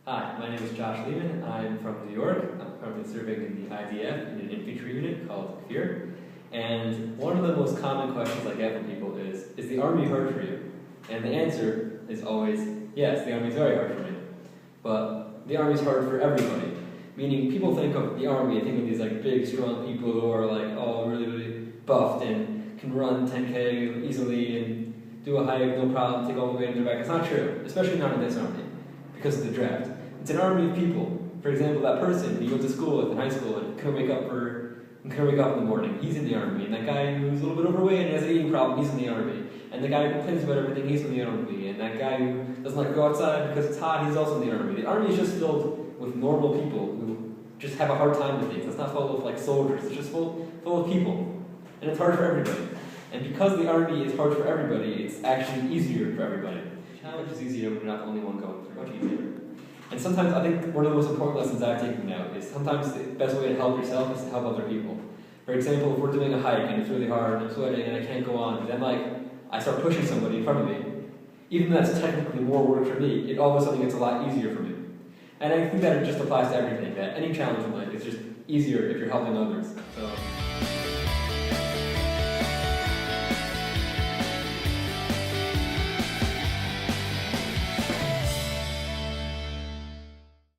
Hi, my name is Josh Lehman. I'm from New York. I'm currently serving in the IDF in an infantry unit called Fear. And one of the most common questions I get from people is the Army hard for you? And the answer is always, yes, the Army is very hard for me. But the Army is hard for everybody. Meaning, people think of the Army and think of these like big, strong people who are like, oh, really, really buffed and can run 10K easily and do a hike, no problem, take all the weight on their back. It's not true, especially not in this Army, because of the draft. It's an army of people. For example, that person you went to school with in high school and couldn't wake up in the morning, he's in the Army. And that guy who's a little bit overweight and has an eating problem, he's in the Army. And the guy who complains about everything, he's in the Army. And that guy who doesn't like to go outside because it's hot, he's also in the Army. The Army is just filled with normal people who just have a hard time with things. It's not full of like soldiers, it's just full of people. And it's hard for everybody. And because the Army is hard for everybody, it's actually easier for everybody. The challenge is easier when you're not the only one going through, much easier. And sometimes I think one of the most important lessons I've taken now is sometimes the best way to help yourself is to help other people. For example, if we're doing a hike and it's really hard and I'm sweating and I can't go on, then I start pushing somebody in front of me. Even though that's technically more work for me, it all of a sudden gets a lot easier for me. And I think that it just applies to everything, that any challenge in life is just easier if you're helping others. So.